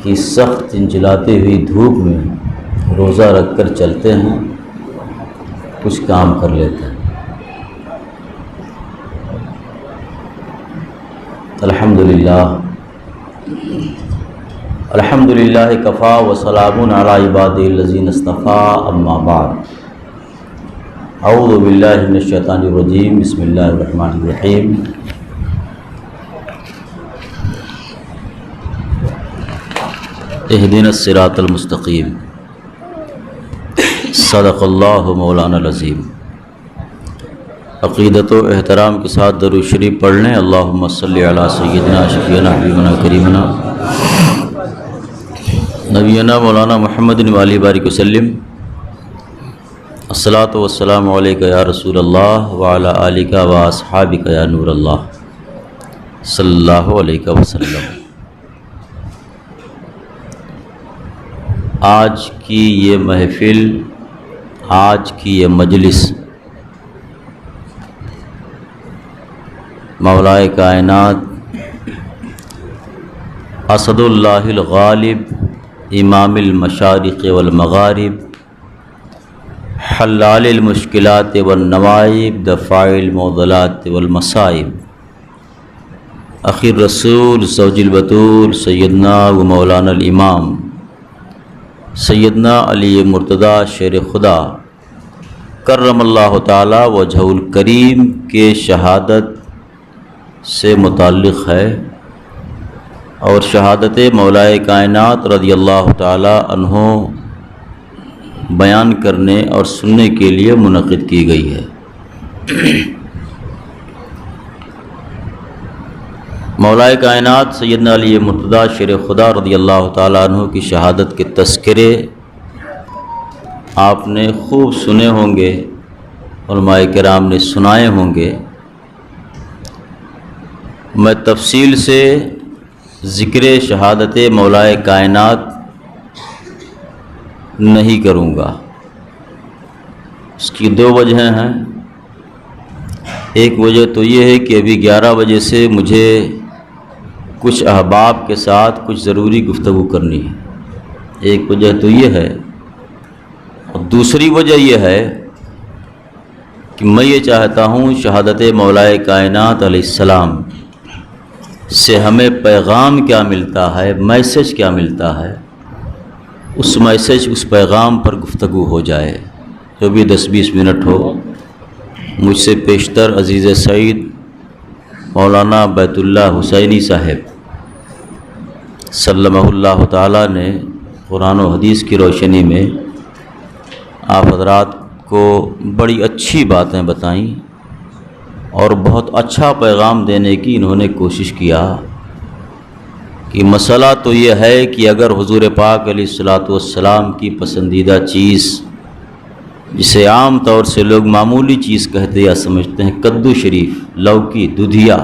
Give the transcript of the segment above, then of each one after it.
کہ سخت چنچلاتی ہوئی دھوپ میں روزہ رکھ کر چلتے ہیں، کچھ کام کر لیتے ہیں۔ الحمدللہ کفا وسلام علی عبادہ الذین اصطفیٰ، اما بعد۔ اعوذ باللہ من الشیطان الرجیم، بسم اللہ الرحمن الرحیم۔ اہدنا الصراط المستقیم، صدق اللہ مولانا العظیم۔ عقیدت و احترام کے ساتھ درود شریف پڑھ لیں۔ اللہم صلی علی سیدنا شفیعنا حبیبنا کریمنا نبینا مولانا محمد وعلی بارک وسلم۔ الصلاۃ والسلام علیک یا رسول اللہ وعلی آلک و اصحابک یا نور اللہ صلی اللہ علیہ وسلم۔ آج کی یہ محفل، آج کی یہ مجلس مولائے کائنات اسد اللہ الغالب، امام المشارق والمغارب، حلال المشکلات والنوائب، دفاع المعضلات والمصائب، اخی الرسول زوج البطول سیدنا و مولانا الامام سیدنا علی مرتضیٰ شیر خدا کرم اللہ تعالی وجہہ الکریم کے شہادت سے متعلق ہے، اور شہادت مولائے کائنات رضی اللہ تعالی عنہ بیان کرنے اور سننے کے لیے منعقد کی گئی ہے۔ مولائے کائنات سیدنا علی مرتضیٰ شیر خدا رضی اللہ تعالیٰ عنہ کی شہادت کے تذکرے آپ نے خوب سنے ہوں گے، علماء کرام نے سنائے ہوں گے۔ میں تفصیل سے ذکر شہادت مولائے کائنات نہیں کروں گا۔ اس کی دو وجہیں ہیں۔ ایک وجہ تو یہ ہے کہ ابھی 11 بجے سے مجھے کچھ احباب کے ساتھ کچھ ضروری گفتگو کرنی ہے، ایک وجہ تو یہ ہے، اور دوسری وجہ یہ ہے کہ میں یہ چاہتا ہوں شہادت مولائے کائنات علیہ السلام سے ہمیں پیغام کیا ملتا ہے، میسج کیا ملتا ہے، اس میسج اس پیغام پر گفتگو ہو جائے، جو بھی 10-20 منٹ ہو۔ مجھ سے پیشتر عزیز سعید مولانا بیت اللہ حسینی صاحب سلمہ اللہ تعالیٰ نے قرآن و حدیث کی روشنی میں آپ حضرات کو بڑی اچھی باتیں بتائیں، اور بہت اچھا پیغام دینے کی انہوں نے کوشش کیا کہ مسئلہ تو یہ ہے کہ اگر حضور پاک علیہ الصلوۃ والسلام کی پسندیدہ چیز، جسے عام طور سے لوگ معمولی چیز کہتے یا سمجھتے ہیں، کدو شریف، لوکی، دودھیا،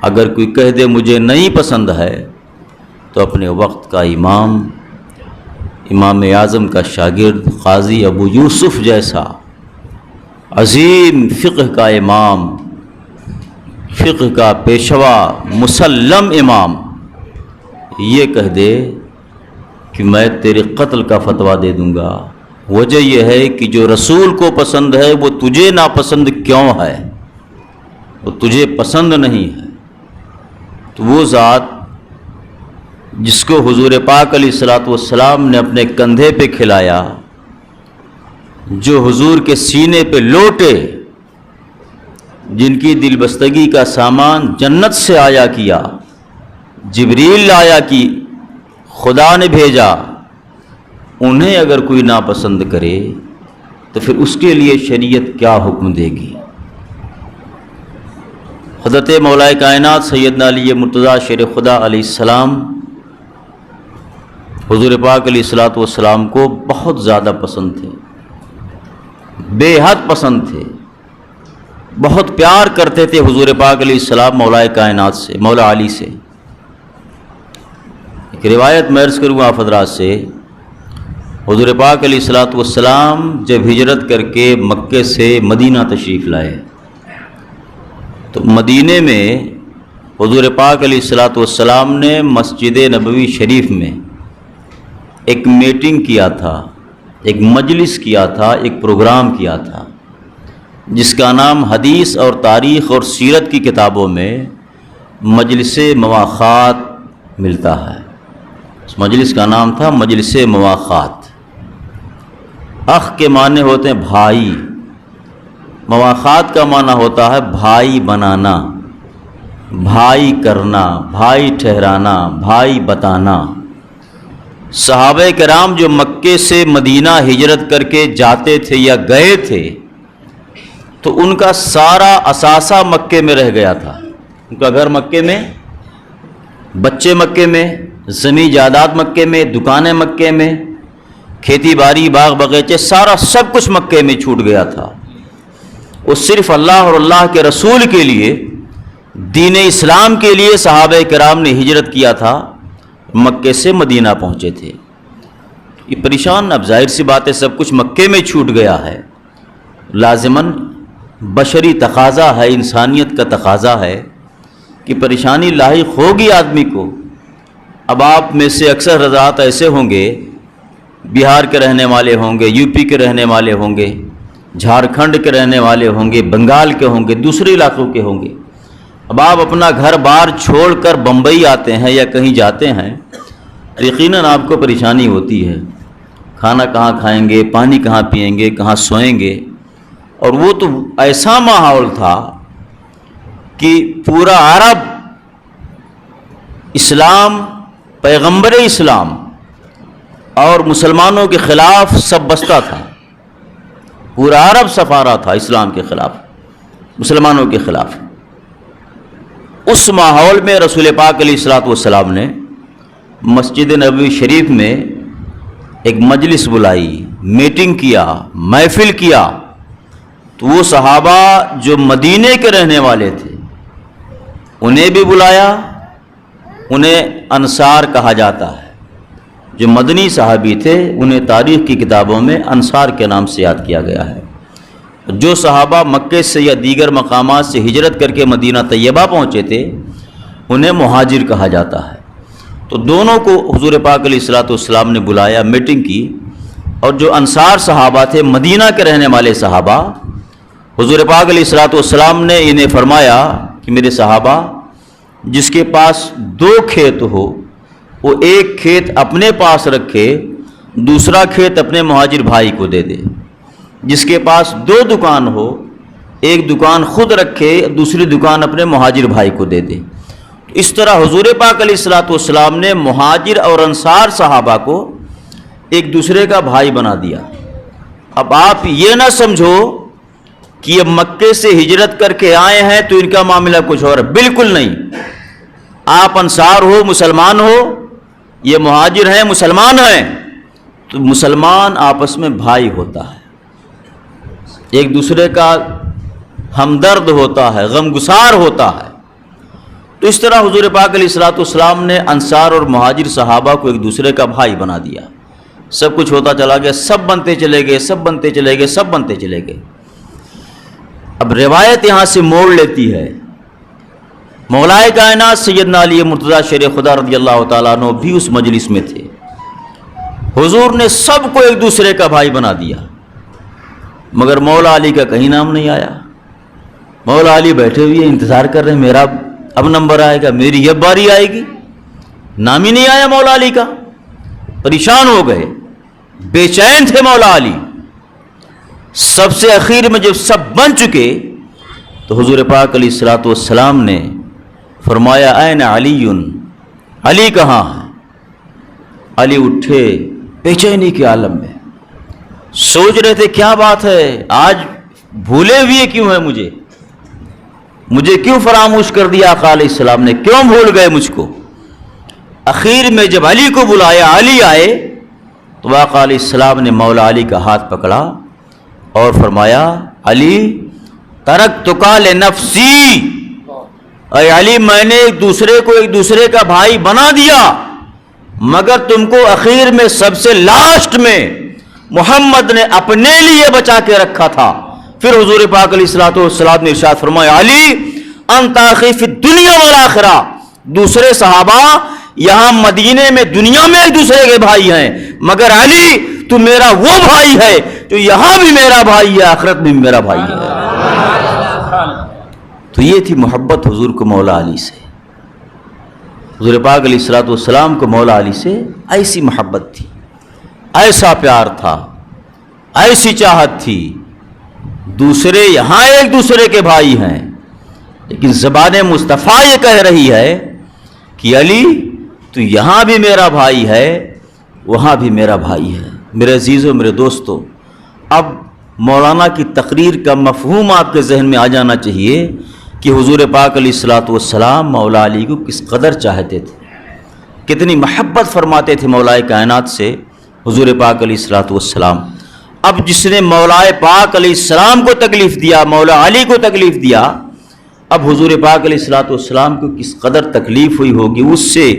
اگر کوئی کہہ دے مجھے نہیں پسند ہے، تو اپنے وقت کا امام اعظم کا شاگرد قاضی ابو یوسف جیسا عظیم فقہ کا امام، فقہ کا پیشوا، مسلم امام یہ کہہ دے کہ میں تیرے قتل کا فتویٰ دے دوں گا۔ وجہ یہ ہے کہ جو رسول کو پسند ہے وہ تجھے ناپسند کیوں ہے، وہ تجھے پسند نہیں ہے۔ تو وہ ذات جس کو حضور پاک علیہ الصلوۃ والسلام نے اپنے کندھے پہ کھلایا، جو حضور کے سینے پہ لوٹے، جن کی دل بستگی کا سامان جنت سے آیا کیا، جبریل آیا کی خدا نے بھیجا، انہیں اگر کوئی ناپسند کرے تو پھر اس کے لیے شریعت کیا حکم دے گی۔ حضرت مولائے کائنات سیدنا علی مرتضیٰ شیر خدا علیہ السلام حضور پاک علیہ الصلوۃ والسلام کو بہت زیادہ پسند تھے، بے حد پسند تھے، بہت پیار کرتے تھے حضور پاک علیہ السلام مولا کائنات سے، مولا علی سے۔ ایک روایت میں عرض کروں آپ حضرات سے، حضور پاک علیہ الصلوۃ والسلام جب ہجرت کر کے مکے سے مدینہ تشریف لائے تو مدینے میں حضور پاک علیہ الصلوۃ والسلام نے مسجد نبوی شریف میں ایک میٹنگ کیا تھا، ایک مجلس کیا تھا، ایک پروگرام کیا تھا، جس کا نام حدیث اور تاریخ اور سیرت کی کتابوں میں مجلس مواخات ملتا ہے۔ اس مجلس کا نام تھا مجلس مواخات۔ اخ کے معنی ہوتے ہیں بھائی، مواخات کا معنی ہوتا ہے بھائی بنانا، بھائی کرنا، بھائی ٹھہرانا، بھائی بتانا۔ صحابہ کرام جو مکے سے مدینہ ہجرت کر کے جاتے تھے یا گئے تھے تو ان کا سارا اثاثہ مکے میں رہ گیا تھا۔ ان کا گھر مکے میں، بچے مکے میں، زمین جائیداد مکے میں، دکانیں مکے میں، کھیتی باڑی باغ باغیچے سارا سب کچھ مکے میں چھوٹ گیا تھا۔ وہ صرف اللہ اور اللہ کے رسول کے لیے، دین اسلام کے لیے صحابہ کرام نے ہجرت کیا تھا، مکے سے مدینہ پہنچے تھے۔ یہ پریشان، اب ظاہر سی بات ہے سب کچھ مکے میں چھوٹ گیا ہے، لازماً بشری تقاضا ہے، انسانیت کا تقاضا ہے کہ پریشانی لاحق ہوگی آدمی کو۔ اب آپ میں سے اکثر حضرات ایسے ہوں گے، بہار کے رہنے والے ہوں گے، یو پی کے رہنے والے ہوں گے، جھارکھنڈ کے رہنے والے ہوں گے، بنگال کے ہوں گے، دوسرے علاقوں کے ہوں گے۔ اب آپ اپنا گھر بار چھوڑ کر بمبئی آتے ہیں یا کہیں جاتے ہیں، یقیناً آپ کو پریشانی ہوتی ہے، کھانا کہاں کھائیں گے، پانی کہاں پئیں گے، کہاں سوئیں گے۔ اور وہ تو ایسا ماحول تھا کہ پورا عرب اسلام، پیغمبر اسلام اور مسلمانوں کے خلاف سب بستہ تھا، پورا عرب سفارہ تھا اسلام کے خلاف، مسلمانوں کے خلاف۔ اس ماحول میں رسول پاک علیہ الصلوۃ والسلام نے مسجد نبوی شریف میں ایک مجلس بلائی، میٹنگ کیا، محفل کیا۔ تو وہ صحابہ جو مدینے کے رہنے والے تھے انہیں بھی بلایا، انہیں انصار کہا جاتا ہے۔ جو مدنی صحابی تھے انہیں تاریخ کی کتابوں میں انصار کے نام سے یاد کیا گیا ہے۔ جو صحابہ مکے سے یا دیگر مقامات سے ہجرت کر کے مدینہ طیبہ پہنچے تھے انہیں مہاجر کہا جاتا ہے۔ تو دونوں کو حضور پاک علیہ الصلوۃ والسلام نے بلایا، میٹنگ کی، اور جو انصار صحابہ تھے، مدینہ کے رہنے والے صحابہ، حضور پاک علیہ الصلوۃ والسلام نے انہیں فرمایا کہ میرے صحابہ، جس کے پاس 2 کھیت ہو وہ ایک کھیت اپنے پاس رکھے، دوسرا کھیت اپنے مہاجر بھائی کو دے دے۔ جس کے پاس 2 دکان ہو، ایک دکان خود رکھے، دوسری دکان اپنے مہاجر بھائی کو دے دے۔ اس طرح حضور پاک علیہ الصلوۃ والسلام نے مہاجر اور انصار صحابہ کو ایک دوسرے کا بھائی بنا دیا۔ اب آپ یہ نہ سمجھو کہ اب مکے سے ہجرت کر کے آئے ہیں تو ان کا معاملہ کچھ اور ہے، بالکل نہیں۔ آپ انصار ہو، مسلمان ہو، یہ مہاجر ہیں، مسلمان ہیں، تو مسلمان آپس میں بھائی ہوتا ہے، ایک دوسرے کا ہمدرد ہوتا ہے، غمگسار ہوتا ہے۔ تو اس طرح حضور پاک علیہ الصلوۃ والسلام نے انصار اور مہاجر صحابہ کو ایک دوسرے کا بھائی بنا دیا۔ سب کچھ ہوتا چلا گیا، سب بنتے چلے گئے، سب بنتے چلے گئے، سب بنتے چلے گئے۔ اب روایت یہاں سے موڑ لیتی ہے، مولائے کائنات سیدنا علی مرتضیٰ شیر خدا رضی اللہ تعالیٰ عنہ بھی اس مجلس میں تھے۔ حضور نے سب کو ایک دوسرے کا بھائی بنا دیا، مگر مولا علی کا کہیں نام نہیں آیا۔ مولا علی بیٹھے ہوئے انتظار کر رہے ہیں، میرا اب نمبر آئے گا، میری اب باری آئے گی، نام ہی نہیں آیا مولا علی کا۔ پریشان ہو گئے، بے چین تھے مولا علی۔ سب سے اخیر میں جب سب بن چکے تو حضور پاک علیہ الصلوۃ والسلام نے فرمایا این علی، علی کہاں ہے؟ علی اٹھے بے چینی کے عالم میں، سوچ رہے تھے کیا بات ہے، آج بھولے ہوئے کیوں ہیں، مجھے کیوں فراموش کر دیا آقا علیہ السلام نے، کیوں بھول گئے مجھ کو؟ اخیر میں جب علی کو بلایا، علی آئے تو آقا علیہ السلام نے مولا علی کا ہاتھ پکڑا اور فرمایا علی ترکتک لنفسی، اے علی میں نے ایک دوسرے کا بھائی بنا دیا، مگر تم کو اخیر میں سب سے لاسٹ میں محمد نے اپنے لیے بچا کے رکھا تھا۔ پھر حضور پاک علیہ الصلوۃ والسلام نے ارشاد فرمایا علی انت اخی فی الدنیا والآخرہ. دوسرے صحابہ یہاں مدینے میں دنیا میں ایک دوسرے کے بھائی ہیں، مگر علی تو میرا وہ بھائی ہے تو یہاں بھی میرا بھائی ہے، آخرت میں بھی میرا بھائی ہے. تو یہ تھی محبت حضور کو مولا علی سے. حضور پاک علیہ الصلوۃ والسلام کو مولا علی سے ایسی محبت تھی، ایسا پیار تھا، ایسی چاہت تھی. دوسرے یہاں ایک دوسرے کے بھائی ہیں، لیکن زبان مصطفیٰ یہ کہہ رہی ہے کہ علی تو یہاں بھی میرا بھائی ہے، وہاں بھی میرا بھائی ہے. میرے عزیزوں، میرے دوستوں، اب مولانا کی تقریر کا مفہوم آپ کے ذہن میں آ جانا چاہیے کہ حضور پاک علیہ الصلوۃ والسلام مولا علی کو کس قدر چاہتے تھے، کتنی محبت فرماتے تھے مولا کائنات سے حضور پاک علیہ الصلوۃ والسلام. اب جس نے مولا پاک علیہ السلام کو تکلیف دیا، مولا علی کو تکلیف دیا، اب حضور پاک علیہ الصلوۃ والسلام کو کس قدر تکلیف ہوئی ہوگی اس سے،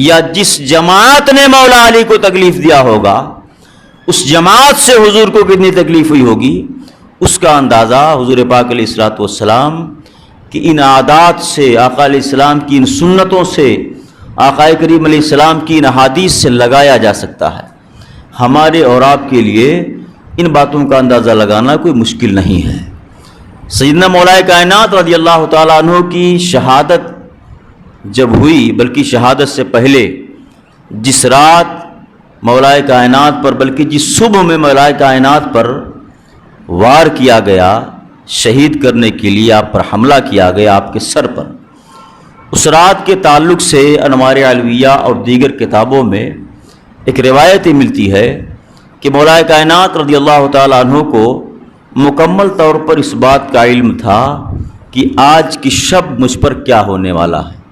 یا جس جماعت نے مولا علی کو تکلیف دیا ہوگا اس جماعت سے حضور کو کتنی تکلیف ہوئی ہوگی، اس کا اندازہ حضور پاک علیہ الصلوۃ والسلام کی ان عادات سے، آقا علیہ السلام کی ان سنتوں سے، آقا کریم علیہ السلام کی ان احادیث سے لگایا جا سکتا ہے. ہمارے اور آپ کے لیے ان باتوں کا اندازہ لگانا کوئی مشکل نہیں ہے. سیدنا مولا کائنات رضی اللہ تعالیٰ عنہ کی شہادت جب ہوئی، بلکہ شہادت سے پہلے جس رات مولا کائنات پر، بلکہ جس صبح میں مولا کائنات پر وار کیا گیا، شہید کرنے کے لیے آپ پر حملہ کیا گیا آپ کے سر پر، اس رات کے تعلق سے انوار علویہ اور دیگر کتابوں میں ایک روایت ملتی ہے کہ مولا کائنات رضی اللہ تعالیٰ عنہ کو مکمل طور پر اس بات کا علم تھا کہ آج کی شب مجھ پر کیا ہونے والا ہے،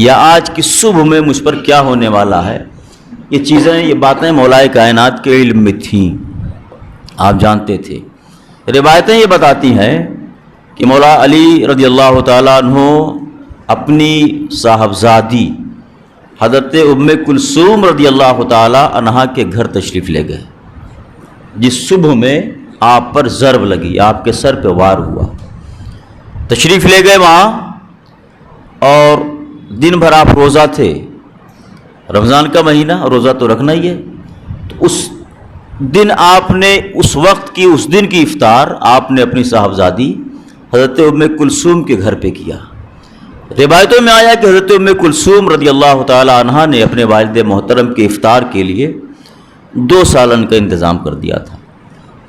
یا آج کی صبح میں مجھ پر کیا ہونے والا ہے. یہ چیزیں، یہ باتیں مولا کائنات کے علم میں تھیں، آپ جانتے تھے. روایتیں یہ بتاتی ہیں کہ مولا علی رضی اللہ تعالیٰ عنہ اپنی صاحبزادی حضرت ام کلثوم رضی اللہ تعالیٰ عنہا کے گھر تشریف لے گئے جس صبح میں آپ پر ضرب لگی، آپ کے سر پہ وار ہوا. تشریف لے گئے وہاں، اور دن بھر آپ روزہ تھے، رمضان کا مہینہ، روزہ تو رکھنا ہی ہے. تو اس دن آپ نے، اس وقت کی، اس دن کی افطار آپ نے اپنی صاحبزادی حضرت ام کلثوم کے گھر پہ کیا. روایتوں میں آیا کہ حضرت ام کلثوم رضی اللہ تعالی عنہا نے اپنے والد محترم کے افطار کے لیے 2 سالن کا انتظام کر دیا تھا،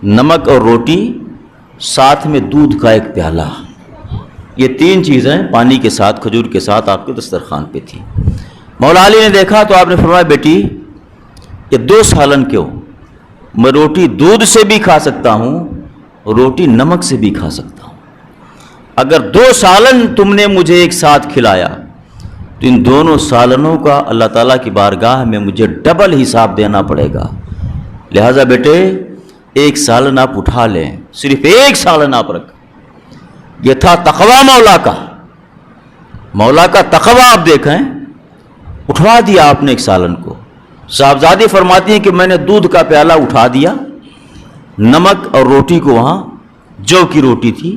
نمک اور روٹی، ساتھ میں دودھ کا ایک پیالہ. یہ 3 چیزیں پانی کے ساتھ، کھجور کے ساتھ آپ کے دسترخوان پہ تھی. مولا علی نے دیکھا تو آپ نے فرمایا، بیٹی یہ 2 سالن کیوں؟ میں روٹی دودھ سے بھی کھا سکتا ہوں، روٹی نمک سے بھی کھا سکتا ہوں. اگر 2 سالن تم نے مجھے ایک ساتھ کھلایا تو ان دونوں سالنوں کا اللہ تعالیٰ کی بارگاہ میں مجھے ڈبل حساب دینا پڑے گا. لہٰذا بیٹے 1 سالن آپ اٹھا لیں، صرف 1 سالن آپ رکھ. یہ تھا تقویٰ مولا کا، مولا کا تقویٰ آپ دیکھیں. اٹھوا دیا آپ نے 1 سالن کو. صاحبزادی فرماتی ہیں کہ میں نے دودھ کا پیالہ اٹھا دیا، نمک اور روٹی کو، وہاں جو کی روٹی تھی،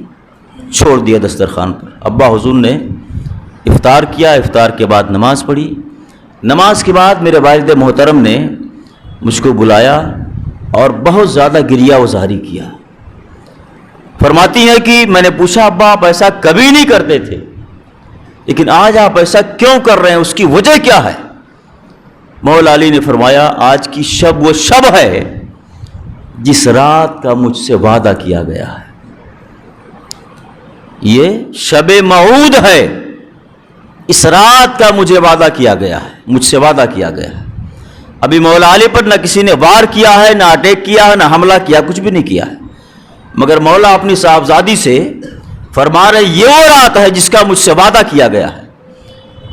چھوڑ دیا دسترخوان پر. ابا حضور نے افطار کیا، افطار کے بعد نماز پڑھی. نماز کے بعد میرے والد محترم نے مجھ کو بلایا اور بہت زیادہ گریہ وزاری کیا. فرماتی ہیں کہ میں نے پوچھا، ابا آپ ایسا کبھی نہیں کرتے تھے، لیکن آج آپ ایسا کیوں کر رہے ہیں، اس کی وجہ کیا ہے؟ مولا علی نے فرمایا، آج کی شب وہ شب ہے جس رات کا مجھ سے وعدہ کیا گیا ہے. یہ شب موعود ہے، اس رات کا مجھے وعدہ کیا گیا ہے، مجھ سے وعدہ کیا گیا ہے. ابھی مولا علی پر نہ کسی نے وار کیا ہے، نہ اٹیک کیا ہے، نہ حملہ کیا، کچھ بھی نہیں کیا ہے، مگر مولا اپنی صاحبزادی سے فرما رہے یہ وہ رات ہے جس کا مجھ سے وعدہ کیا گیا ہے.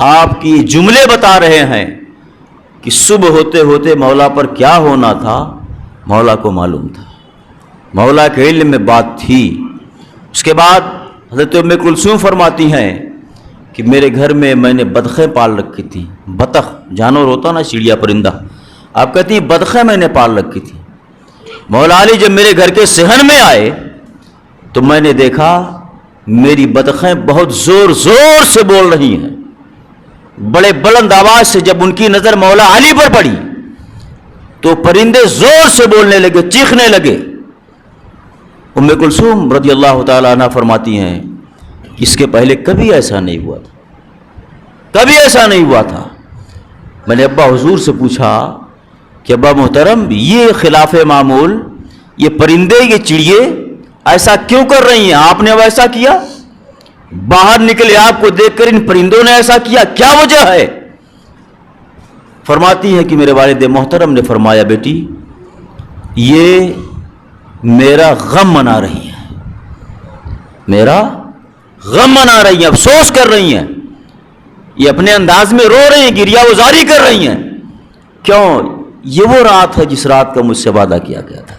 آپ کی جملے بتا رہے ہیں کہ صبح ہوتے ہوتے مولا پر کیا ہونا تھا مولا کو معلوم تھا، مولا کے علم میں بات تھی. اس کے بعد حضرت ام کلثوم فرماتی ہیں کہ میرے گھر میں نے بدخیں پال رکھی تھی. بطخ جانور ہوتا نا، چڑیا پرندہ، آپ کہتی ہیں بدخیں میں نے پال رکھی تھی. مولا علی جب میرے گھر کے صحن میں آئے تو میں نے دیکھا میری بطخیں بہت زور زور سے بول رہی ہیں. بڑے بلند آواز سے جب ان کی نظر مولا علی پر پڑی تو پرندے زور سے بولنے لگے, چیخنے لگے. ام کلثوم رضی اللہ تعالیٰ عنہ فرماتی ہیں اس کے پہلے کبھی ایسا نہیں ہوا تھا, کبھی ایسا نہیں ہوا تھا. میں نے ابا حضور سے پوچھا کہ ابا محترم, یہ خلاف معمول, یہ پرندے, یہ چڑیے ایسا کیوں کر رہی ہیں؟ آپ نے ویسا کیا؟ باہر نکلے آپ کو دیکھ کر ان پرندوں نے ایسا کیا, کیا وجہ ہے؟ فرماتی ہے کہ میرے والد محترم نے فرمایا بیٹی یہ میرا غم منا رہی ہیں, میرا غم منا رہی ہیں, افسوس کر رہی ہیں, یہ اپنے انداز میں رو رہی ہیں, گریہ وزاری کر رہی ہیں. کیوں؟ یہ وہ رات ہے جس رات کا مجھ سے وعدہ کیا گیا تھا.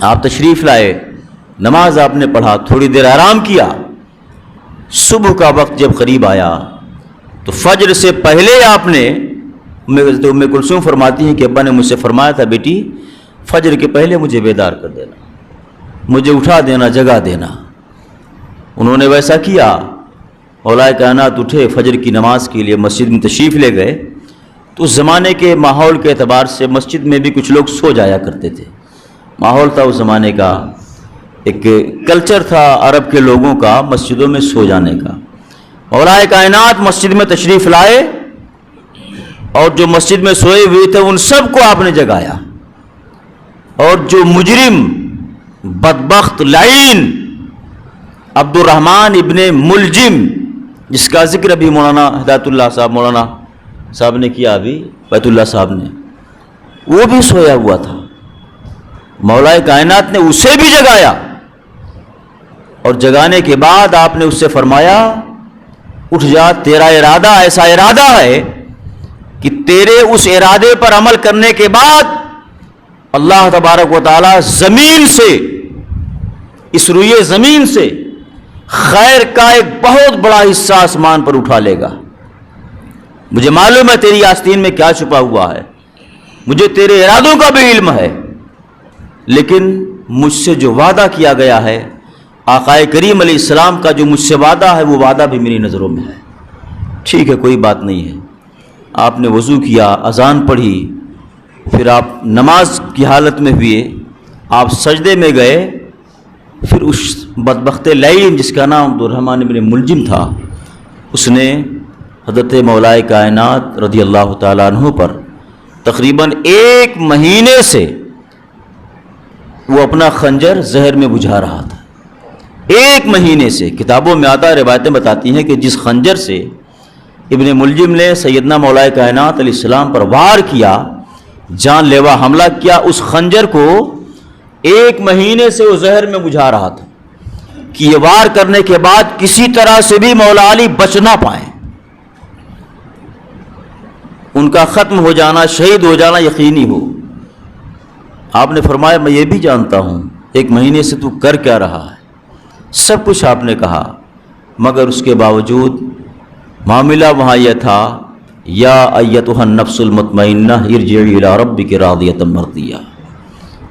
آپ تشریف لائے, نماز آپ نے پڑھا, تھوڑی دیر آرام کیا. صبح کا وقت جب قریب آیا تو فجر سے پہلے آپ نے, ام کلثوم فرماتی ہیں کہ ابا نے مجھ سے فرمایا تھا بیٹی فجر کے پہلے مجھے بیدار کر دینا, مجھے اٹھا دینا, جگا دینا. انہوں نے ویسا کیا. مولا کائنات اٹھے, فجر کی نماز کے لیے مسجد میں تشریف لے گئے. تو اس زمانے کے ماحول کے اعتبار سے مسجد میں بھی کچھ لوگ سو جایا کرتے تھے. ماحول تھا اس زمانے کا, ایک کلچر تھا عرب کے لوگوں کا مسجدوں میں سو جانے کا. مولا کائنات مسجد میں تشریف لائے اور جو مسجد میں سوئے ہوئے تھے ان سب کو آپ نے جگایا. اور جو مجرم, بدبخت, لعین عبد الرحمن ابن ملجم, جس کا ذکر ابھی مولانا ہدایت اللہ صاحب, مولانا صاحب نے کیا, ابھی بیت اللہ صاحب نے, وہ بھی سویا ہوا تھا. مولا کائنات نے اسے بھی جگایا اور جگانے کے بعد آپ نے اس سے فرمایا اٹھ جا, تیرا ارادہ ایسا ارادہ ہے کہ تیرے اس ارادے پر عمل کرنے کے بعد اللہ تبارک و تعالی زمین سے, اس روئے زمین سے خیر کا ایک بہت بڑا حصہ آسمان پر اٹھا لے گا. مجھے معلوم ہے تیری آستین میں کیا چھپا ہوا ہے, مجھے تیرے ارادوں کا بھی علم ہے, لیکن مجھ سے جو وعدہ کیا گیا ہے, آقا کریم علیہ السلام کا جو مجھ سے وعدہ ہے, وہ وعدہ بھی میری نظروں میں ہے. ٹھیک ہے, کوئی بات نہیں ہے. آپ نے وضو کیا, اذان پڑھی, پھر آپ نماز کی حالت میں ہوئے, آپ سجدے میں گئے. پھر اس بدبخت لعین جس کا نام عبد الرحمن ابن ملجم تھا, اس نے حضرت مولا کائنات رضی اللہ تعالیٰ عنہ پر تقریباً 1 مہینے سے وہ اپنا خنجر زہر میں بجھا رہا تھا. 1 مہینے سے. کتابوں میں آتا ہے, روایتیں بتاتی ہیں کہ جس خنجر سے ابن ملجم نے سیدنا مولا کائنات علیہ السلام پر وار کیا, جان لیوا حملہ کیا, اس خنجر کو 1 مہینے سے وہ زہر میں بجھا رہا تھا کہ یہ وار کرنے کے بعد کسی طرح سے بھی مولا علی بچ نہ پائیں, ان کا ختم ہو جانا, شہید ہو جانا یقینی ہو. آپ نے فرمایا میں یہ بھی جانتا ہوں 1 مہینے سے تو کر کیا رہا ہے. سب کچھ آپ نے کہا, مگر اس کے باوجود معاملہ وہاں یہ تھا, یا ایتھا النفس المطمئنہ ارجعی الی ربک راضیۃ مرضیہ.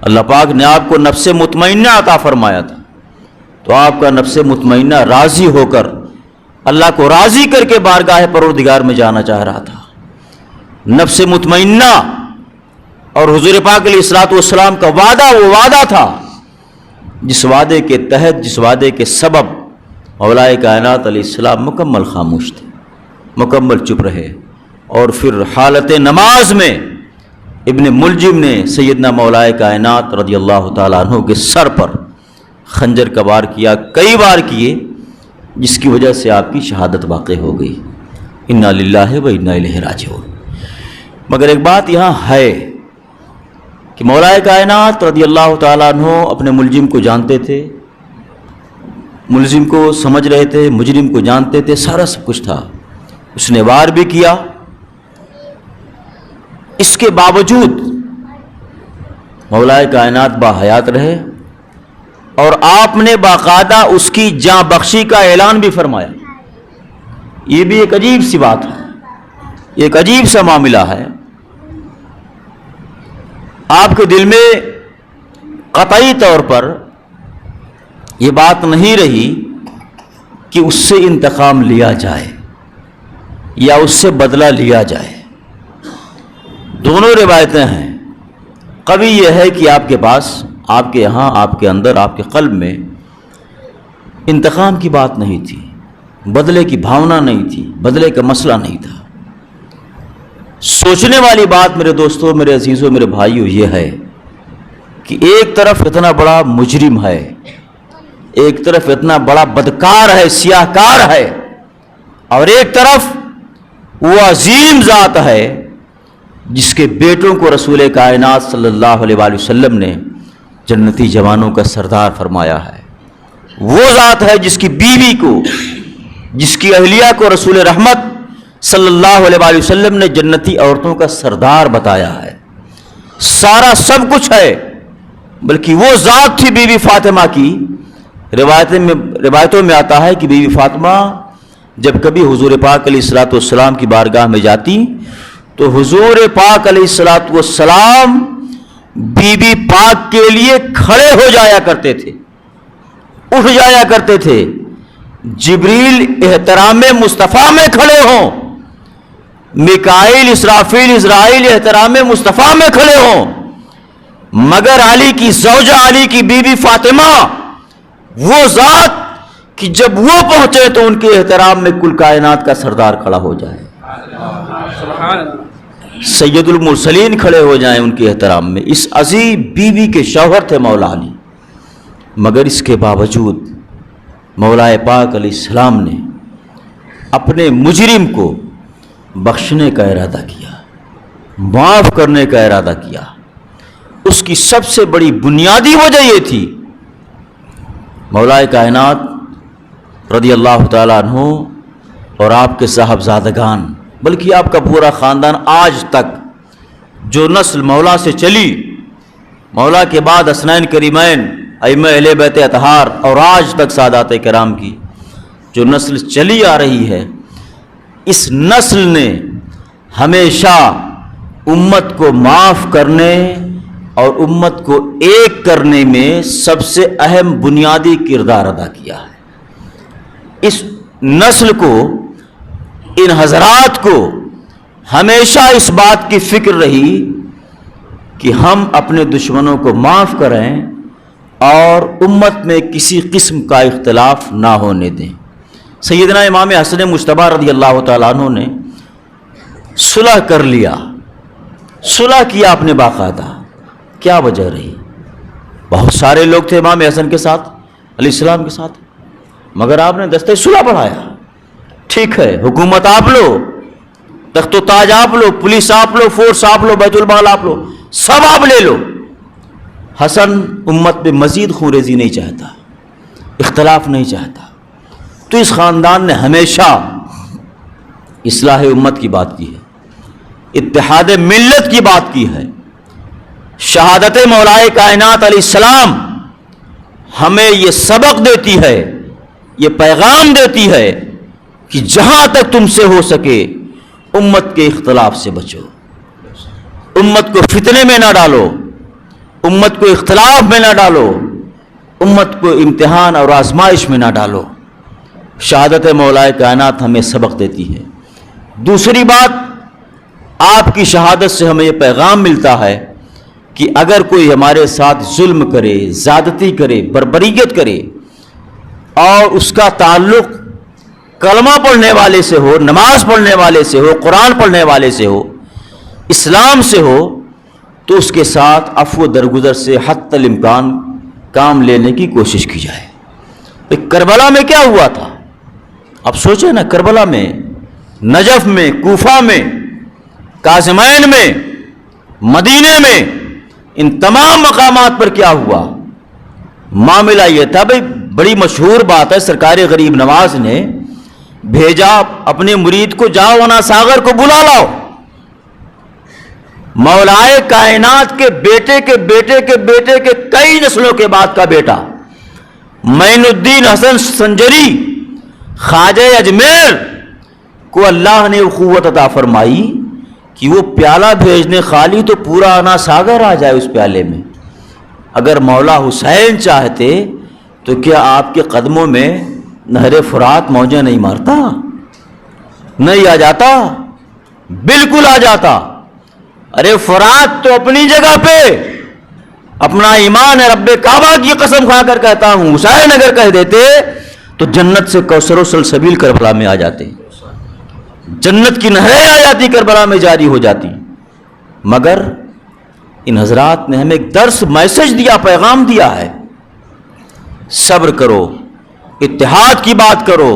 اللہ پاک نے آپ کو نفس مطمئنہ عطا فرمایا تھا, تو آپ کا نفس مطمئنہ راضی ہو کر اللہ کو راضی کر کے بارگاہ پروردگار میں جانا چاہ رہا تھا. نفس مطمئنہ اور حضور پاک علیہ الصلوۃ والسلام کا وعدہ وہ وعدہ تھا جس وعدے کے تحت, جس وعدے کے سبب مولا کائنات علیہ السلام مکمل خاموش تھے, مکمل چپ رہے. اور پھر حالت نماز میں ابن ملجم نے سیدنا مولا کائنات رضی اللہ تعالیٰ عنہ کے سر پر خنجر کا وار کیا, کئی بار کیے, جس کی وجہ سے آپ کی شہادت واقع ہو گئی. انا للہ و انا الیہ راجعون. مگر ایک بات یہاں ہے کہ مولا کائنات رضی اللہ تعالیٰ عنہ اپنے ملزم کو جانتے تھے, ملزم کو سمجھ رہے تھے, مجرم کو جانتے تھے, سارا سب کچھ تھا. اس نے وار بھی کیا. اس کے باوجود مولا کائنات باحیات رہے اور آپ نے باقاعدہ اس کی جاں بخشی کا اعلان بھی فرمایا. یہ بھی ایک عجیب سی بات ہے, ایک عجیب سا معاملہ ہے. آپ کے دل میں قطعی طور پر یہ بات نہیں رہی کہ اس سے انتقام لیا جائے یا اس سے بدلہ لیا جائے. دونوں روایتیں ہیں. کبھی یہ ہے کہ آپ کے پاس، آپ کے یہاں، آپ کے اندر، آپ کے قلب میں انتقام کی بات نہیں تھی، بدلے کی بھاونا نہیں تھی، بدلے کا مسئلہ نہیں تھا. سوچنے والی بات میرے دوستوں، میرے عزیزوں، میرے بھائیوں یہ ہے کہ ایک طرف اتنا بڑا مجرم ہے، ایک طرف اتنا بڑا بدکار ہے، سیاہ کار ہے، اور ایک طرف وہ عظیم ذات ہے جس کے بیٹوں کو رسول کائنات صلی اللہ علیہ وآلہ وسلم نے جنتی جوانوں کا سردار فرمایا ہے. وہ ذات ہے جس کی بیوی کو، جس کی اہلیہ کو رسول رحمت صلی اللہ علیہ وآلہ وسلم نے جنتی عورتوں کا سردار بتایا ہے. سارا سب کچھ ہے، بلکہ وہ ذات تھی بی بی فاطمہ کی. روایتوں میں آتا ہے کہ بی بی فاطمہ جب کبھی حضور پاک علیہ الصلوۃ والسلام کی بارگاہ میں جاتی تو حضور پاک علیہ الصلوۃ والسلام بی بی پاک کے لیے کھڑے ہو جایا کرتے تھے، اٹھ جایا کرتے تھے. جبریل احترام مصطفیٰ میں کھڑے ہوں، میکائیل، اسرافیل، اسرائیل احترام مصطفیٰ میں کھڑے ہوں، مگر علی کی زوجہ، علی کی بی بی فاطمہ، وہ ذات کہ جب وہ پہنچے تو ان کے احترام میں کل کائنات کا سردار کھڑا ہو جائے، سید المرسلین کھڑے ہو جائیں ان کے احترام میں. اس عظیم بیوی کے شوہر تھے مولا علی. مگر اس کے باوجود مولا پاک علیہ السلام نے اپنے مجرم کو بخشنے کا ارادہ کیا، معاف کرنے کا ارادہ کیا. اس کی سب سے بڑی بنیادی وجہ یہ تھی، مولا کائنات رضی اللہ تعالیٰ عنہ اور آپ کے صاحبزادگان، بلکہ آپ کا پورا خاندان آج تک جو نسل مولا سے چلی، مولا کے بعد حسنین کریمین، ائمہ اہل بیت اطہار، اور آج تک سادات کرام کی جو نسل چلی آ رہی ہے، اس نسل نے ہمیشہ امت کو معاف کرنے اور امت کو ایک کرنے میں سب سے اہم بنیادی کردار ادا کیا ہے. اس نسل کو، ان حضرات کو ہمیشہ اس بات کی فکر رہی کہ ہم اپنے دشمنوں کو معاف کریں اور امت میں کسی قسم کا اختلاف نہ ہونے دیں. سیدنا امام حسن مجتبی رضی اللہ تعالیٰ عنہ نے صلح کر لیا، صلح کیا اپنے باقاعدہ. کیا وجہ رہی؟ بہت سارے لوگ تھے امام حسن کے ساتھ، علیہ السلام کے ساتھ، مگر آپ نے دستہ صلح بڑھایا. ٹھیک ہے، حکومت آپ لو، تخت و تاج آپ لو، پولیس آپ لو، فورس آپ لو، بیت المال آپ لو، سب آپ لے لو. حسن امت میں مزید خونریزی نہیں چاہتا، اختلاف نہیں چاہتا. تو اس خاندان نے ہمیشہ اصلاح امت کی بات کی ہے، اتحاد ملت کی بات کی ہے. شہادت مولائے کائنات علیہ السلام ہمیں یہ سبق دیتی ہے، یہ پیغام دیتی ہے کہ جہاں تک تم سے ہو سکے امت کے اختلاف سے بچو، امت کو فتنے میں نہ ڈالو، امت کو اختلاف میں نہ ڈالو، امت کو امتحان اور آزمائش میں نہ ڈالو. شہادت مولائے کائنات ہمیں سبق دیتی ہے. دوسری بات، آپ کی شہادت سے ہمیں یہ پیغام ملتا ہے کہ اگر کوئی ہمارے ساتھ ظلم کرے، زیادتی کرے، بربریت کرے اور اس کا تعلق کلمہ پڑھنے والے سے ہو، نماز پڑھنے والے سے ہو، قرآن پڑھنے والے سے ہو، اسلام سے ہو، تو اس کے ساتھ عفو درگزر سے حتی الامکان کام لینے کی کوشش کی جائے. کربلا میں کیا ہوا تھا؟ اب سوچیں نا، کربلا میں، نجف میں، کوفہ میں، کاظمین میں، مدینے میں، ان تمام مقامات پر کیا ہوا؟ معاملہ یہ تھا، بھئی بڑی مشہور بات ہے، سرکار غریب نواز نے بھیجا اپنے مرید کو، جاؤ انا ساغر کو بلا لاؤ. مولائے کائنات کے بیٹے کے بیٹے کے بیٹے کے کئی نسلوں کے بعد کا بیٹا معین الدین حسن سنجری خواجہ اجمیر کو اللہ نے قوت عطا فرمائی کہ وہ پیالہ بھیجنے خالی تو پورا انا ساگر آ جائے اس پیالے میں. اگر مولا حسین چاہتے تو کیا آپ کے قدموں میں نہر فرات موجیں نہیں مارتا؟ نہیں آ جاتا؟ بالکل آ جاتا۔ ارے فرات تو اپنی جگہ پہ، اپنا ایمان ہے، رب کعبہ کی قسم کھا کر کہتا ہوں، حسین اگر کہہ دیتے تو جنت سے کوثر و سلسبیل کربلا میں آ جاتے، جنت کی نہریں آ جاتی، کربلا میں جاری ہو جاتی۔ مگر ان حضرات نے ہمیں ایک درس، میسج دیا، پیغام دیا ہے، صبر کرو، اتحاد کی بات کرو،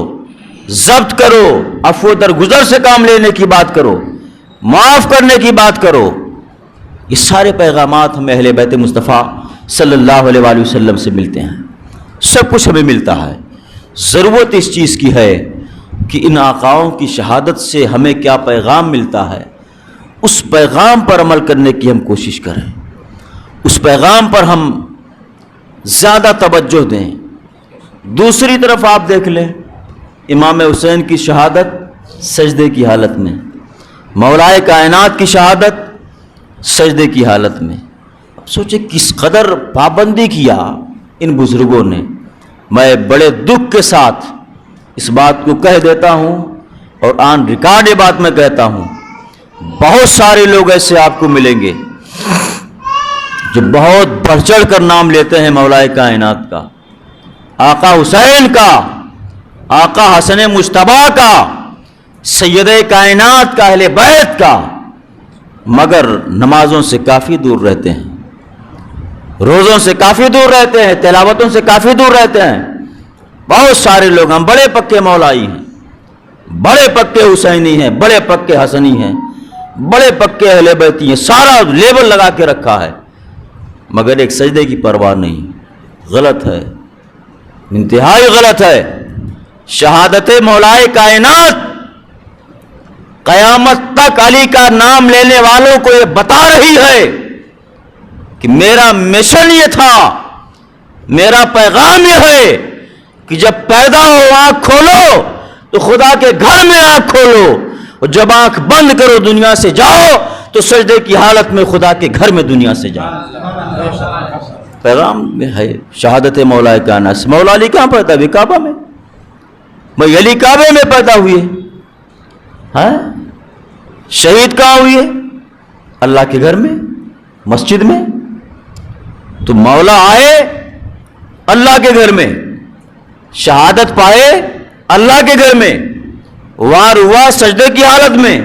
ضبط کرو، عفو درگزر سے کام لینے کی بات کرو، معاف کرنے کی بات کرو۔ یہ سارے پیغامات ہمیں اہل بیت مصطفیٰ صلی اللہ علیہ وآلہ وسلم سے ملتے ہیں، سب کچھ ہمیں ملتا ہے۔ ضرورت اس چیز کی ہے کہ ان آقاؤں کی شہادت سے ہمیں کیا پیغام ملتا ہے، اس پیغام پر عمل کرنے کی ہم کوشش کریں، اس پیغام پر ہم زیادہ توجہ دیں۔ دوسری طرف آپ دیکھ لیں، امام حسین کی شہادت سجدے کی حالت میں، مولائے کائنات کی شہادت سجدے کی حالت میں۔ اب سوچیں کس قدر پابندی کیا ان بزرگوں نے۔ میں بڑے دکھ کے ساتھ اس بات کو کہہ دیتا ہوں اور آن ریکارڈ یہ بات میں کہتا ہوں، بہت سارے لوگ ایسے آپ کو ملیں گے جو بہت بڑھ چڑھ کر نام لیتے ہیں مولائے کائنات کا، آقا حسین کا، آقا حسن مجتبیٰ کا، سید کائنات کا، اہل بیت کا، مگر نمازوں سے کافی دور رہتے ہیں، روزوں سے کافی دور رہتے ہیں، تلاوتوں سے کافی دور رہتے ہیں۔ بہت سارے لوگ، ہم بڑے پکے مولائی ہیں، بڑے پکے حسینی ہیں، بڑے پکے حسنی ہیں، بڑے پکے اہل بیتی ہیں، سارا لیبل لگا کے رکھا ہے، مگر ایک سجدے کی پرواہ نہیں۔ غلط ہے، انتہائی غلط ہے۔ شہادت مولائے کائنات قیامت تک علی کا نام لینے والوں کو یہ بتا رہی ہے کہ میرا مشن یہ تھا، میرا پیغام یہ ہے کہ جب پیدا ہو آنکھ کھولو تو خدا کے گھر میں آنکھ کھولو، اور جب آنکھ بند کرو دنیا سے جاؤ تو سجدے کی حالت میں خدا کے گھر میں دنیا سے جاؤ۔ پیغام میں ہے شہادت مولا کائنات سے۔ مولا علی کہاں پیدا ہوئے؟ کعبہ میں۔ بھائی علی کعبے میں پیدا ہوئے، ہاں؟ شہید کہاں ہوئے؟ اللہ کے گھر میں، مسجد میں۔ تو مولا آئے اللہ کے گھر میں، شہادت پائے اللہ کے گھر میں، وار ہوا سجدے کی حالت میں،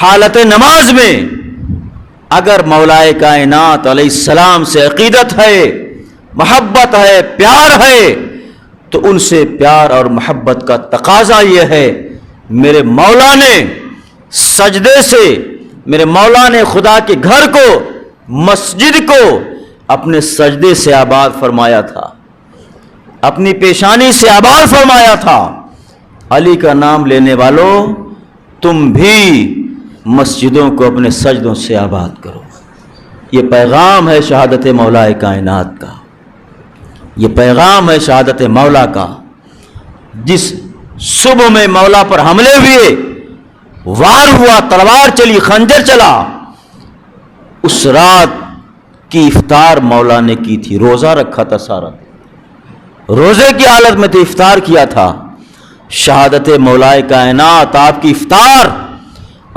حالت نماز میں۔ اگر مولائے کائنات علیہ السلام سے عقیدت ہے، محبت ہے، پیار ہے، تو ان سے پیار اور محبت کا تقاضا یہ ہے، میرے مولا نے سجدے سے، میرے مولا نے خدا کے گھر کو، مسجد کو اپنے سجدے سے آباد فرمایا تھا، اپنی پیشانی سے آباد فرمایا تھا۔ علی کا نام لینے والوں، تم بھی مسجدوں کو اپنے سجدوں سے آباد کرو۔ یہ پیغام ہے شہادت مولا کائنات کا، یہ پیغام ہے شہادت مولا کا۔ جس صبح میں مولا پر حملے ہوئے، وار ہوا، تلوار چلی، خنجر چلا، اس رات کی افطار مولا نے کی تھی، روزہ رکھا تھا، سارا روزے کی حالت میں تو افطار کیا تھا۔ شہادت مولا کائنات آپ کی افطار،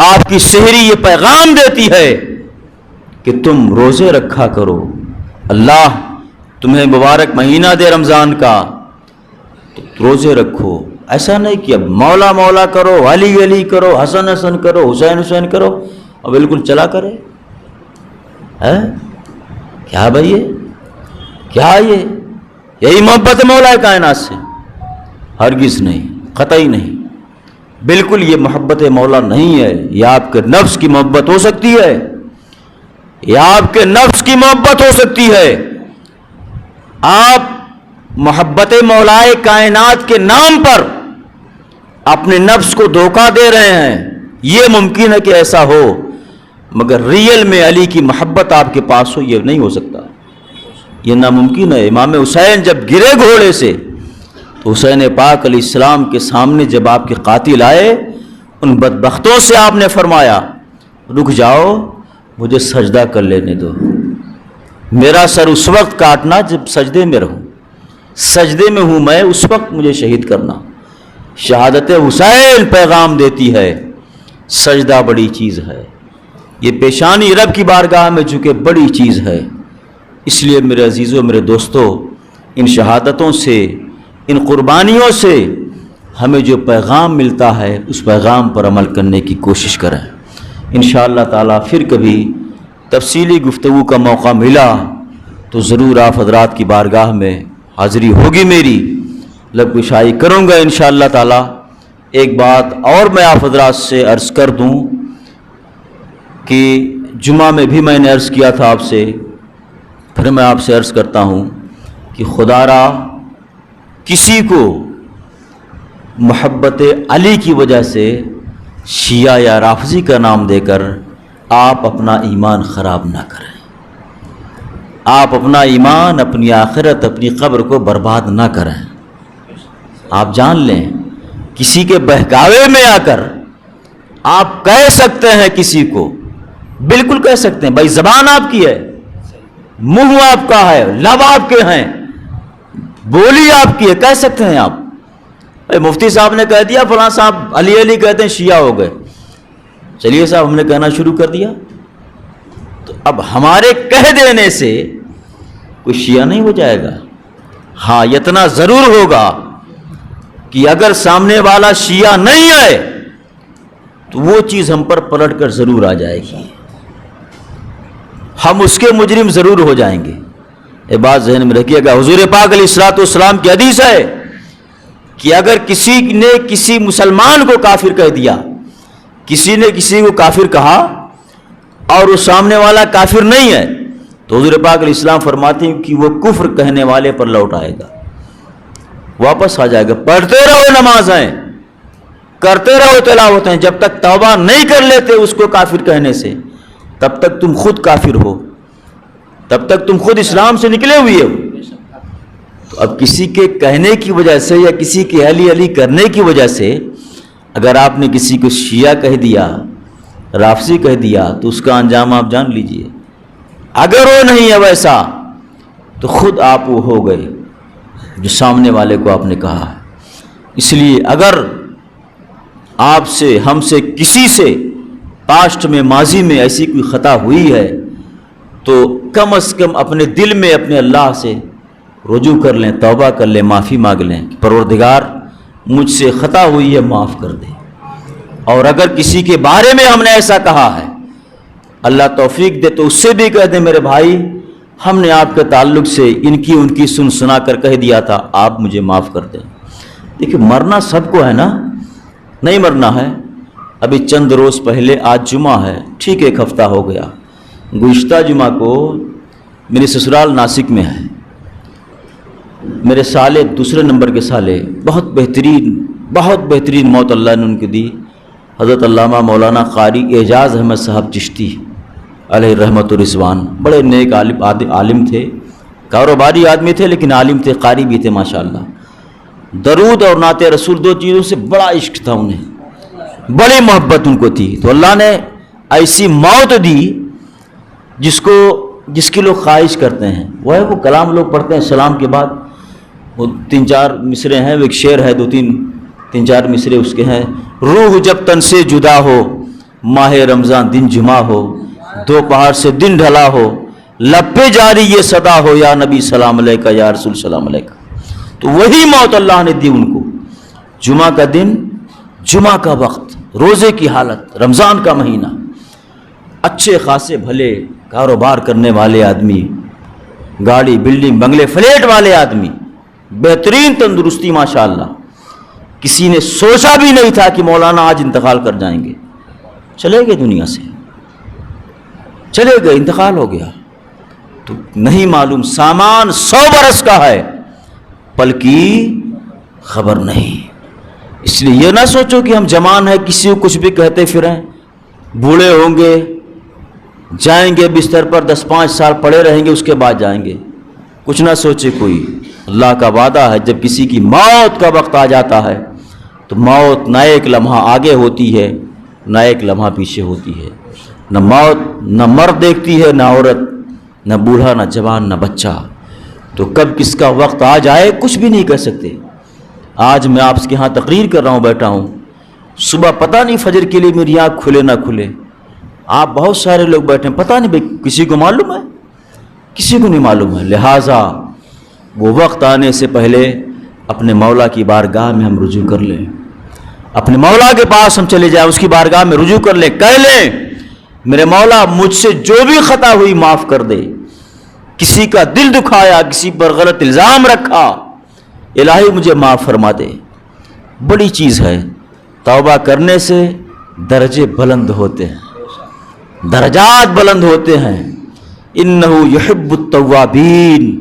آپ کی سحری یہ پیغام دیتی ہے کہ تم روزے رکھا کرو، اللہ تمہیں مبارک مہینہ دے رمضان کا، تو روزے رکھو۔ ایسا نہیں کہ اب مولا مولا کرو، علی علی کرو، حسن حسن کرو، حسین حسین کرو اور بالکل چلا کرے۔ کیا بھائی یہ کیا، یہی محبت مولا کائنات سے؟ ہرگز نہیں، قطعی نہیں، بالکل یہ محبت مولا نہیں ہے۔ یہ آپ کے نفس کی محبت ہو سکتی ہے، یہ آپ کے نفس کی محبت ہو سکتی ہے۔ آپ محبت مولا کائنات کے نام پر اپنے نفس کو دھوکہ دے رہے ہیں، یہ ممکن ہے کہ ایسا ہو، مگر ریئل میں علی کی محبت آپ کے پاس ہو، یہ نہیں ہو سکتا، یہ ناممکن ہے۔ امام حسین جب گرے گھوڑے سے تو حسین پاک علیہ السلام کے سامنے جب آپ کے قاتل آئے، ان بدبختوں سے آپ نے فرمایا، رک جاؤ، مجھے سجدہ کر لینے دو، میرا سر اس وقت کاٹنا جب سجدے میں رہوں۔ سجدے میں ہوں میں، اس وقت مجھے شہید کرنا۔ شہادت حسین پیغام دیتی ہے سجدہ بڑی چیز ہے، یہ پیشانی رب کی بارگاہ میں چونکہ بڑی چیز ہے۔ اس لیے میرے عزیزوں، میرے دوستو، ان شہادتوں سے، ان قربانیوں سے ہمیں جو پیغام ملتا ہے اس پیغام پر عمل کرنے کی کوشش کریں۔ انشاءاللہ تعالیٰ پھر کبھی تفصیلی گفتگو کا موقع ملا تو ضرور آپ حضرات کی بارگاہ میں حاضری ہوگی، میری لب گشائی کروں گا انشاءاللہ تعالیٰ۔ ایک بات اور میں آپ حضرات سے عرض کر دوں کہ جمعہ میں بھی میں نے عرض کیا تھا آپ سے، پھر میں آپ سے عرض کرتا ہوں کہ خدا را کسی کو محبت علی کی وجہ سے شیعہ یا رافضی کا نام دے کر آپ اپنا ایمان خراب نہ کریں، آپ اپنا ایمان، اپنی آخرت، اپنی قبر کو برباد نہ کریں۔ آپ جان لیں کسی کے بہکاوے میں آ کر آپ کہہ سکتے ہیں کسی کو، بالکل کہہ سکتے ہیں، بھائی زبان آپ کی ہے، منہ آپ کا ہے، لب آپ کے ہیں، بولی آپ کی ہے، کہہ سکتے ہیں آپ۔ مفتی صاحب نے کہہ دیا فلاں صاحب علی علی کہتے ہیں شیعہ ہو گئے، چلیے صاحب ہم نے کہنا شروع کر دیا، تو اب ہمارے کہہ دینے سے کوئی شیعہ نہیں ہو جائے گا۔ ہاں اتنا ضرور ہوگا کہ اگر سامنے والا شیعہ نہیں ہے تو وہ چیز ہم پر پلٹ کر ضرور آ جائے گی، ہم اس کے مجرم ضرور ہو جائیں گے۔ یہ بات ذہن میں رکھیے گا۔ حضور پاک علیہ الصلوۃ والسلام کی حدیث ہے کہ اگر کسی نے کسی مسلمان کو کافر کہہ دیا، کسی نے کسی کو کافر کہا اور وہ سامنے والا کافر نہیں ہے، تو حضور پاک علیہ السلام فرماتے ہیں کہ وہ کفر کہنے والے پر لوٹ آئے گا، واپس آ جائے گا۔ پڑھتے رہو نمازیں، کرتے رہو تلاوتیں، جب تک توبہ نہیں کر لیتے اس کو کافر کہنے سے تب تک تم خود کافر ہو، تب تک تم خود اسلام سے نکلے ہوئے ہو۔ تو اب کسی کے کہنے کی وجہ سے یا کسی کے علی علی کرنے کی وجہ سے اگر آپ نے کسی کو شیعہ کہہ دیا، رافضی کہہ دیا، تو اس کا انجام آپ جان لیجئے۔ اگر وہ نہیں ہے ویسا تو خود آپ وہ ہو گئے جو سامنے والے کو آپ نے کہا ہے۔ اس لیے اگر آپ سے، ہم سے، کسی سے پاسٹ میں، ماضی میں ایسی کوئی خطا ہوئی ہے تو کم از کم اپنے دل میں اپنے اللہ سے رجوع کر لیں، توبہ کر لیں، معافی مانگ لیں کہ پروردگار مجھ سے خطا ہوئی ہے، معاف کر دے۔ اور اگر کسی کے بارے میں ہم نے ایسا کہا ہے، اللہ توفیق دے تو اس سے بھی کہہ دیں میرے بھائی ہم نے آپ کے تعلق سے ان کی سن سنا کر کہہ دیا تھا، آپ مجھے معاف کر دیں۔ دیکھیں مرنا سب کو ہے نا، نہیں مرنا ہے۔ ابھی چند روز پہلے، آج جمعہ ہے، ٹھیک ایک ہفتہ ہو گیا، گزشتہ جمعہ کو میرے سسرال ناسک میں ہے، میرے سالے، دوسرے نمبر کے سالے، بہت بہترین موت اللہ نے ان کو دی، حضرت علامہ مولانا قاری اعجاز احمد صاحب چشتی علیہ رحمت و رضوان، بڑے نیک عالم تھے، کاروباری آدمی تھے لیکن عالم تھے، قاری بھی تھے ماشاءاللہ۔ درود اور نعت رسول دو چیزوں سے بڑا عشق تھا انہیں، بڑی محبت ان کو تھی، تو اللہ نے ایسی موت دی جس کی لوگ خواہش کرتے ہیں، وہ کلام لوگ پڑھتے ہیں سلام کے بعد، وہ 3-4 مصرے ہیں، وہ ایک شعر ہے، 2-3-4 مصرے اس کے ہیں۔ روح جب تن سے جدا ہو، ماہ رمضان دن جمعہ ہو، دو پہاڑ سے دن ڈھلا ہو، لب پہ جاری یہ صدا ہو، یا نبی سلام علیکہ، یا رسول سلام علیکہ۔ تو وہی موت اللہ نے دی ان کو، جمعہ کا دن، جمعہ کا وقت، روزے کی حالت، رمضان کا مہینہ، اچھے خاصے بھلے کاروبار کرنے والے آدمی، گاڑی، بلڈنگ، بنگلے، فلیٹ والے آدمی، بہترین تندرستی ماشاءاللہ، کسی نے سوچا بھی نہیں تھا کہ مولانا آج انتقال کر جائیں گے، چلے گئے دنیا سے، چلے گئے، انتقال ہو گیا۔ تو نہیں معلوم سامان 100 برس کا ہے، پل کی خبر نہیں۔ اس لیے یہ نہ سوچو کہ ہم جوان ہیں کسی کو کچھ بھی کہتے پھریں، بوڑھے ہوں گے، جائیں گے بستر پر 10-5 سال پڑے رہیں گے، اس کے بعد جائیں گے، کچھ نہ سوچے کوئی۔ اللہ کا وعدہ ہے جب کسی کی موت کا وقت آ جاتا ہے تو موت نہ ایک لمحہ آگے ہوتی ہے نہ ایک لمحہ پیچھے ہوتی ہے، نہ موت نہ مرد دیکھتی ہے، نہ عورت، نہ بوڑھا، نہ جوان، نہ بچہ، تو کب کس کا وقت آ جائے کچھ بھی نہیں کہہ سکتے. آج میں آپ کے ہاں تقریر کر رہا ہوں، بیٹھا ہوں، صبح پتہ نہیں فجر کے لیے میری آنکھ کھلے نہ کھلے. آپ بہت سارے لوگ بیٹھے ہیں، پتہ نہیں بھائی کسی کو معلوم ہے؟ کسی کو نہیں معلوم ہے. لہٰذا وہ وقت آنے سے پہلے اپنے مولا کی بارگاہ میں ہم رجوع کر لیں، اپنے مولا کے پاس ہم چلے جائیں، اس کی بارگاہ میں رجوع کر لیں، کہہ لیں میرے مولا مجھ سے جو بھی خطا ہوئی معاف کر دے، کسی کا دل دکھایا، کسی پر غلط الزام رکھا، الہی مجھے معاف فرما دے. بڑی چیز ہے. توبہ کرنے سے درجے بلند ہوتے ہیں، درجات بلند ہوتے ہیں. انہو یحب التوابین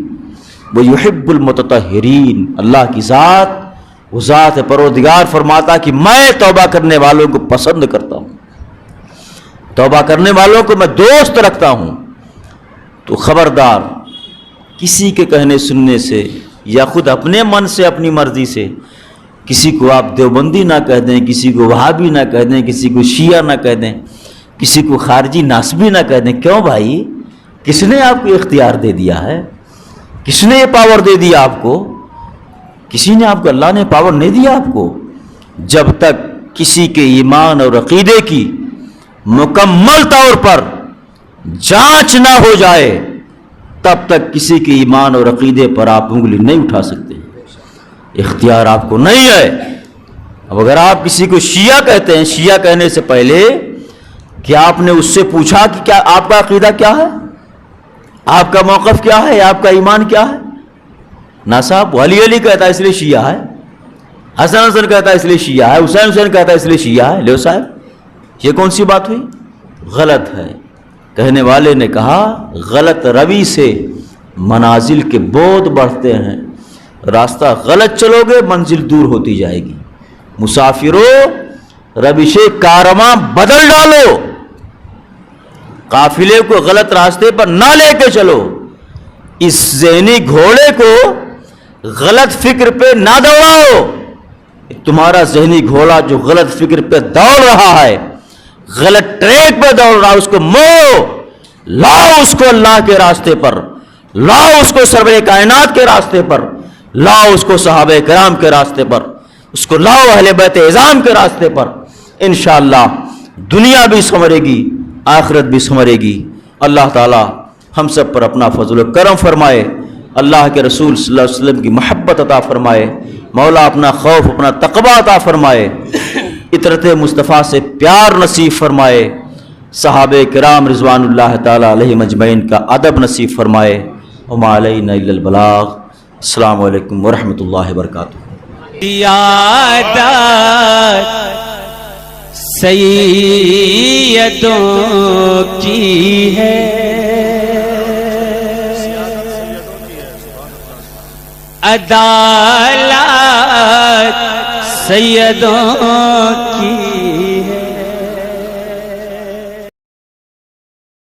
ویحب المتطہرین. اللہ کی ذات، وہ ذات پروردگار فرماتا کہ میں توبہ کرنے والوں کو پسند کرتا ہوں، توبہ کرنے والوں کو میں دوست رکھتا ہوں. تو خبردار کسی کے کہنے سننے سے یا خود اپنے من سے اپنی مرضی سے کسی کو آپ دیوبندی نہ کہہ دیں، کسی کو وہابی نہ کہہ دیں، کسی کو شیعہ نہ کہہ دیں، کسی کو خارجی ناسبی نہ کہہ دیں. کیوں بھائی؟ کس نے آپ کو اختیار دے دیا ہے؟ کس نے یہ پاور دے دیا آپ کو؟ کسی نے آپ کو، اللہ نے پاور نہیں دیا آپ کو. جب تک کسی کے ایمان اور عقیدے کی مکمل طور پر جانچ نہ ہو جائے تب تک کسی کے ایمان اور عقیدے پر آپ انگلی نہیں اٹھا سکتے. اختیار آپ کو نہیں ہے. اب اگر آپ کسی کو شیعہ کہتے ہیں، شیعہ کہنے سے پہلے کیا آپ نے اس سے پوچھا کہ کیا آپ کا عقیدہ کیا ہے، آپ کا موقف کیا ہے، آپ کا ایمان کیا ہے؟ نہ صاحب، علی علی کہتا ہے اس لیے شیعہ ہے، حسن حسن کہتا ہے اس لیے شیعہ ہے، حسین حسین کہتا ہے اس لیے شیعہ ہے. لو صاحب، یہ کون سی بات ہوئی؟ غلط ہے. کہنے والے نے کہا غلط روی سے منازل کے بعد بڑھتے ہیں، راستہ غلط چلو گے منزل دور ہوتی جائے گی. مسافرو روش کارواں بدل ڈالو، قافلے کو غلط راستے پر نہ لے کے چلو. اس ذہنی گھوڑے کو غلط فکر پہ نہ دوڑاؤ. تمہارا ذہنی گھوڑا جو غلط فکر پہ دوڑ رہا ہے، غلط ٹریک پہ دوڑ رہا ہے، اس کو موڑو، لاؤ اس کو اللہ کے راستے پر، لاؤ اس کو سرور کائنات کے راستے پر، لاؤ اس کو صحابہ کرام کے راستے پر، اس کو لاؤ اہل بیت اعظام کے راستے پر. انشاءاللہ دنیا بھی سنورے گی، آخرت بھی سنورے گی. اللہ تعالی ہم سب پر اپنا فضل و کرم فرمائے، اللہ کے رسول صلی اللہ علیہ وسلم کی محبت عطا فرمائے. مولا اپنا خوف، اپنا تقوی عطا فرمائے، اطرت مصطفیٰ سے پیار نصیب فرمائے، صحابہ کرام رضوان اللہ تعالی علیہم اجمعین کا ادب نصیب فرمائے. وما علینا الا البلاغ. السلام علیکم ورحمۃ اللہ وبرکاتہ. سیدوں کی ہے، عدالت سیدوں کی